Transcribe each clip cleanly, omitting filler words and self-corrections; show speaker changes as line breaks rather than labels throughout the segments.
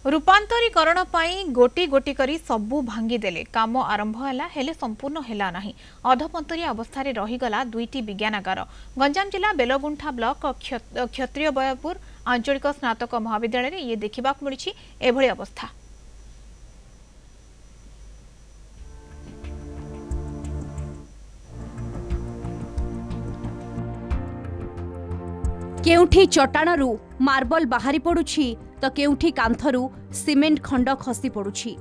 रूपांतरीकरण गोटी गोटी करी सबू भांगीदेले काम आरंभ है हेले संपूर्ण हैला नाही अधपंतरी अवस्था रहीगला दुईटी विज्ञानागार गंजाम जिला बेलगुंठा ब्लॉक क्षत्रिय बयपुर आंचलिक स्नातक महाविद्यालय ये देखा मिली एभली अवस्था।
केउठी चट्टाणरू मार्बल बाहरी पड़ुछि तो केउठी कांथरू सीमेंट खंड खसी पड़ुछि।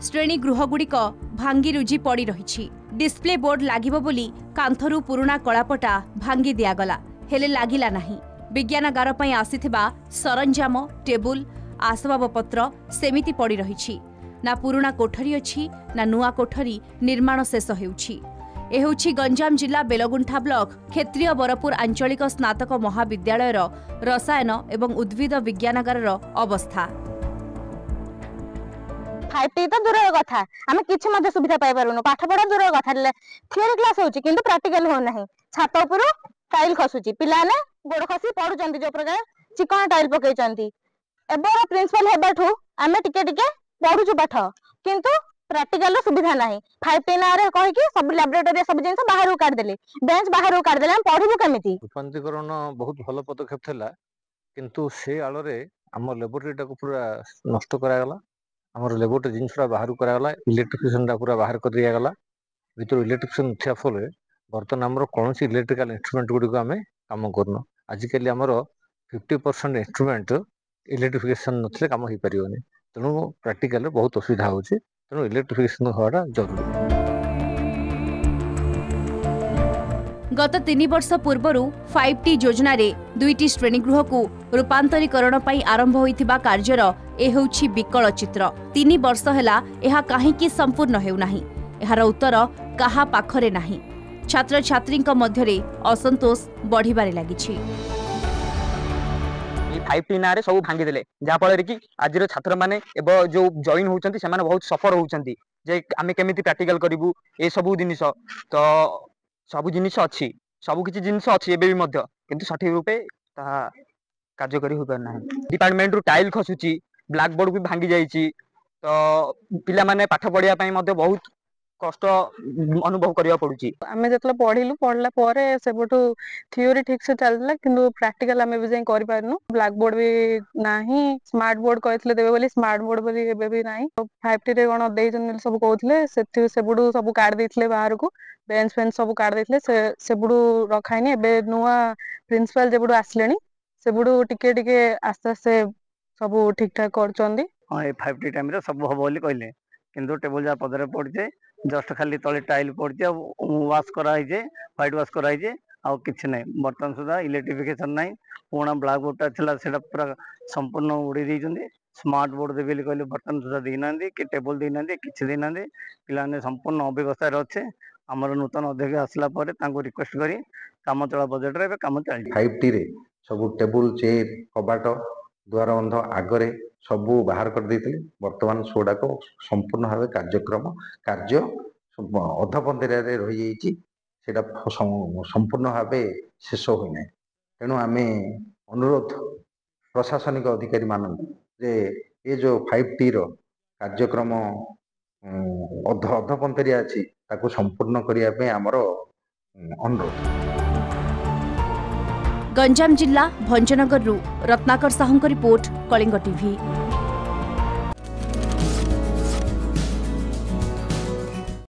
श्रेणी गृहगुड़िक भांगी रुजी पड़ी रही। डिस्प्ले बोर्ड लागिबो बोली कांथरू पुराणा कलापटा भांगी दियागला हेले लागिला नाही। विज्ञानागार पई आसीथिबा सरंजाम टेबुल आसबाबपत्र सेमिति पड़ी रही। ना पुराणा कोठरी अछि ना नुआ कोठरी निर्माण शेष हेउछि। एहोछि गंजाम जिला बेलगुंठा ब्लॉक क्षेत्रीय बरपुर आंचलिक स्नातक महाविद्यालयर रसायन एवं उद्भिद विज्ञानागार अवस्था।
5T तो दूर कथा आम कि सुविधा पाई पारुनु पाठ पढ़ा दूर कथा थियोरी क्लास होची किंतु प्रैक्टिकल हो नाही। छात उपरु टाइल खसुची पिलाने गोड़ खसी पढुचंती जो प्रकार चिकन टाइल पकैचंती एबो प्रिंसिपल हेबाठू आमे टिके टिके पढुचु पाठ किंतु प्रैक्टिकल सुविधा नाही। 5T नारे कहि कि सब लैबोरेटरी सब जिंस बाहर काट देले बेंच बाहर काट देले हम पढिबु केमिति।
रूपांतरीकरण बहुत भलो पदक्षेप थिला किंतु से आलोरे हम लैबोरेटरी को पूरा नष्ट करा गला। हमर लैबोरेटरी जिंस बाहर करा गला इलेक्ट्रिफिकेशन पूरा बाहर कर दिया गला। भीतर इलेक्ट्रिफिकेशन थिया फले बर्तन हमर कोनसी इलेक्ट्रिकल इंस्ट्रूमेंट गुडी को हमें काम करनो। आजिकली हमर 50% इंस्ट्रूमेंट इलेक्ट्रिफिकेशन नथले काम होई परियोनी। तेणु प्रैक्टिकल बहुत असुविधा होची। तेणु इलेक्ट्रिफिकेशन होवाटा जरूरी।
गत 3 वर्ष पूर्व 5T योजना रे दुईटी श्रेणीगृह को रूपांतरीकरण पई आरंभ होइथिबा कार्यर ए होछि विकल चित्र। 3 वर्ष हैला एहा काहेकि संपूर्ण हेउ नाही एहार उत्तर काहा पाखरे नाही। छात्र छात्रीक मध्यरे असंतोष बढ़िबारे लागिछि।
5T नारे सब भांगी देले जा फल कि आज छात्र माने एबो जो जॉइन होउचंती से माने बहुत सफर होउचंती जे आमे केमिति प्रैक्टिकल करिवु ए सब जिनिस तो सब जिनिस अच्छी सब किसी जिनिस अच्छी एबे भी मध्य किंतु सठिक रूपे ता कार्यकारी हो पार नाही। डिपार्टमेंट रु टाइल खसुची ब्लैक बोर्ड भी भांगी जाईची तो पिला माने पाठ पढ़िया पई मध्य बहुत कष्ट अनुभव करिया पड़ुची।
आमे जतला पढ़िलु पढ़ला परे सेबटू थियोरी ठीक से चलला किंतु प्रैक्टिकल आमे भी जाई करि पारनु। ब्लैक बोर्ड भी नाही स्मार्ट बोर्ड कहथिले देबे बोली स्मार्ट बोर्ड बोली एबे भी नाही। 5T रे कोन देइ जन सब कहथिले सेथि सेबडू सब काट देथिले बाहर को बेंच फेंच सब काट देथिले सेबडू रखाइनी। एबे नुआ प्रिंसिपल जेबडू आसलेनी सेबडू टिके टिके आस्ते आस्ते सब ठीक ठाक करचंदी।
हां ए 5T टाइम रे सब हो बोली कहले किंतु टेबल जा पदरे पड़जे जस्ट खाली तले टाइल पड़जे वाश करा हिजे व्हाइट वाश करा हिजे आ किछ नै। बर्तन सुधा इलेक्ट्रिफिकेशन नै पुणा ब्लैक बोर्ड था सेटा पूरा संपूर्ण उड़ी दैछंदी। स्मार्ट बोर्ड देबे कहले बर्तन सुधा देनांदी कि टेबल देनांदी किछ देनांदी पिलाने संपूर्ण अव्यवस्था रे अच्छे। हमर नूतन अध्यक्ष आसला परे तांको रिक्वेस्ट करी काम चला बजेट रे काम चली।
5T रे सब टेबल चेयर कबाट द्वार बंध आगरे सबू बाहर कर देथिले। वर्तमान सोडा को संपूर्ण भाव कार्यक्रम कार्य अधपंथीरे रही जाइछि सेटा संपूर्ण भाव शेष होई नै। तेणु आमे अनुरोध प्रशासनिक अधिकारी मान जे ये जो 5T रो कार्यक्रम अधपंथीरे अछि ताको संपूर्ण करिया पे हमर अनुरोध।
गंजाम जिला भंजनगर रत्नाकर साहू रिपोर्ट कलिंग टीवी।